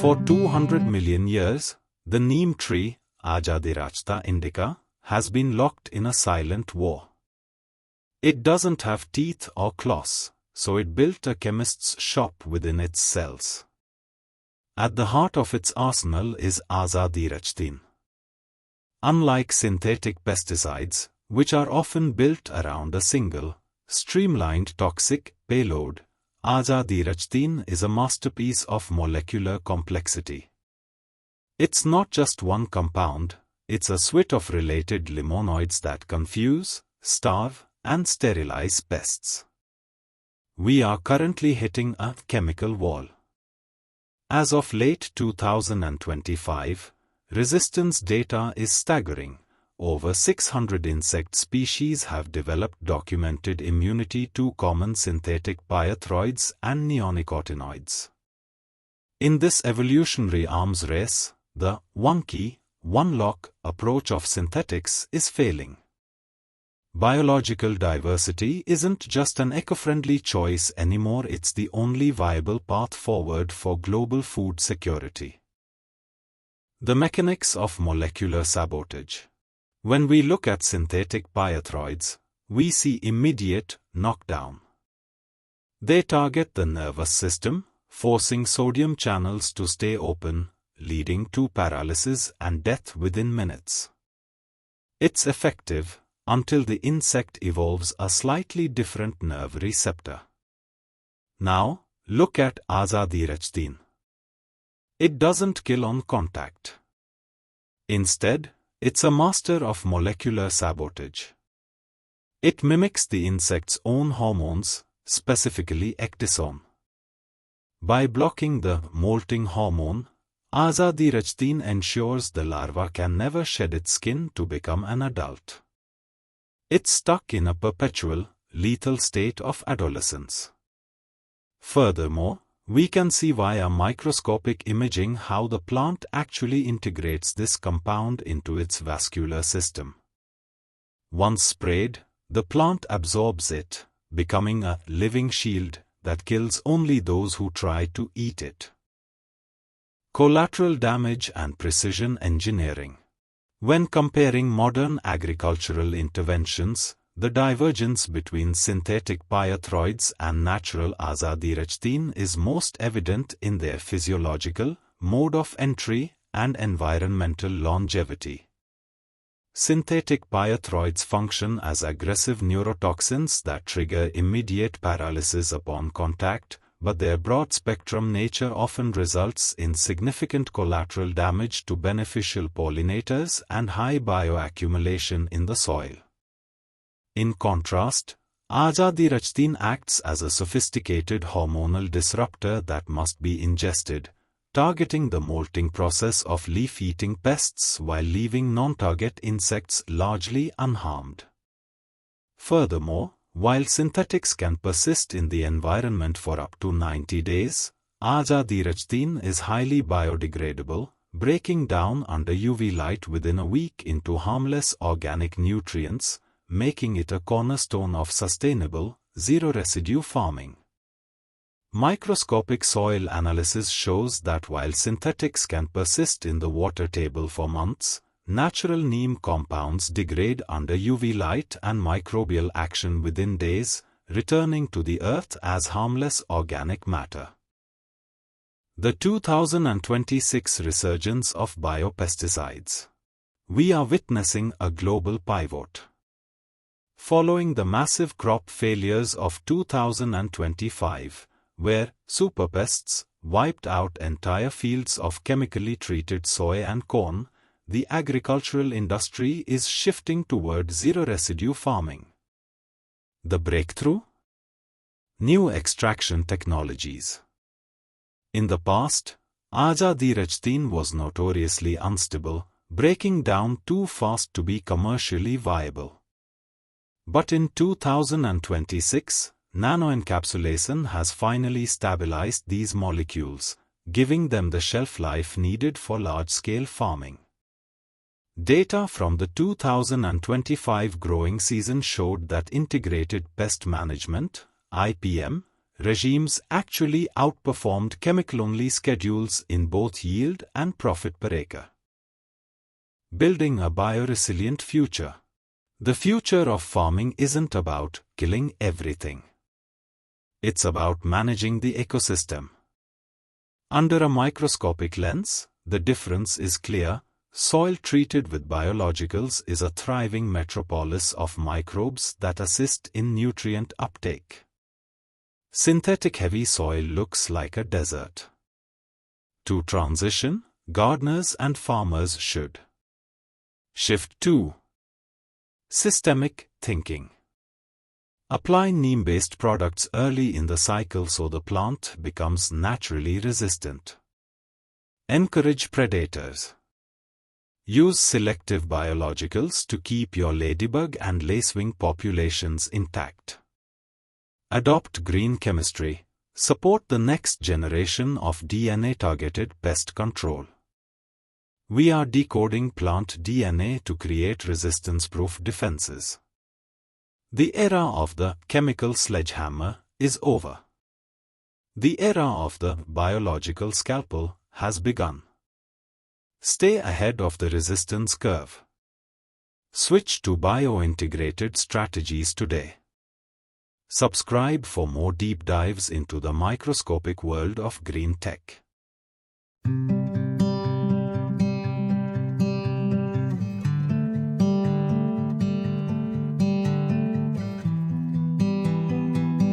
For 200 million years, the neem tree, Azadirachtin indica, has been locked in a silent war. It doesn't have teeth or claws, so it built a chemist's shop within its cells. At the heart of its arsenal is Azadirachtin. Unlike synthetic pesticides, which are often built around a single, streamlined toxic payload, Azadirachtin is a masterpiece of molecular complexity. It's not just one compound, it's a suite of related limonoids that confuse, starve, and sterilize pests. We are currently hitting a chemical wall. As of late 2025, resistance data is staggering. Over 600 insect species have developed documented immunity to common synthetic pyrethroids and neonicotinoids. In this evolutionary arms race, the one-key, one-lock approach of synthetics is failing. Biological diversity isn't just an eco-friendly choice anymore, it's the only viable path forward for global food security. The mechanics of molecular sabotage. When we look at synthetic pyrethroids, we see immediate knockdown. They target the nervous system, forcing sodium channels to stay open, leading to paralysis and death within minutes. It's effective until the insect evolves a slightly different nerve receptor. Now, look at Azadirachtin. It doesn't kill on contact. Instead, it's a master of molecular sabotage. It mimics the insect's own hormones, specifically ecdysone. By blocking the molting hormone, Azadirachtin ensures the larva can never shed its skin to become an adult. It's stuck in a perpetual, lethal state of adolescence. Furthermore, we can see via microscopic imaging how the plant actually integrates this compound into its vascular system. Once sprayed, the plant absorbs it, becoming a living shield that kills only those who try to eat it. Collateral damage and precision engineering. When comparing modern agricultural interventions, the divergence between synthetic pyrethroids and natural Azadirachtin is most evident in their physiological, mode of entry, and environmental longevity. Synthetic pyrethroids function as aggressive neurotoxins that trigger immediate paralysis upon contact, but their broad-spectrum nature often results in significant collateral damage to beneficial pollinators and high bioaccumulation in the soil. In contrast, Azadirachtin acts as a sophisticated hormonal disruptor that must be ingested, targeting the molting process of leaf-eating pests while leaving non-target insects largely unharmed. Furthermore, while synthetics can persist in the environment for up to 90 days, Azadirachtin is highly biodegradable, breaking down under UV light within a week into harmless organic nutrients, making it a cornerstone of sustainable, zero-residue farming. Microscopic soil analysis shows that while synthetics can persist in the water table for months, natural neem compounds degrade under UV light and microbial action within days, returning to the earth as harmless organic matter. The 2026 resurgence of biopesticides. We are witnessing a global pivot. Following the massive crop failures of 2025, where super-pests wiped out entire fields of chemically treated soy and corn, the agricultural industry is shifting toward zero-residue farming. The breakthrough? New extraction technologies. In the past, Azadirachtin was notoriously unstable, breaking down too fast to be commercially viable. But in 2026, nanoencapsulation has finally stabilized these molecules, giving them the shelf life needed for large-scale farming. Data from the 2025 growing season showed that integrated pest management (IPM) regimes actually outperformed chemical-only schedules in both yield and profit per acre. Building a bioresilient future. The future of farming isn't about killing everything. It's about managing the ecosystem. Under a microscopic lens, the difference is clear. Soil treated with biologicals is a thriving metropolis of microbes that assist in nutrient uptake. Synthetic heavy soil looks like a desert. To transition, gardeners and farmers should shift to systemic thinking. Apply neem-based products early in the cycle so the plant becomes naturally resistant. Encourage predators. Use selective biologicals to keep your ladybug and lacewing populations intact. Adopt green chemistry. Support the next generation of DNA-targeted pest control. We are decoding plant DNA to create resistance-proof defenses. The era of the chemical sledgehammer is over. The era of the biological scalpel has begun. Stay ahead of the resistance curve. Switch to bio-integrated strategies today. Subscribe for more deep dives into the microscopic world of green tech.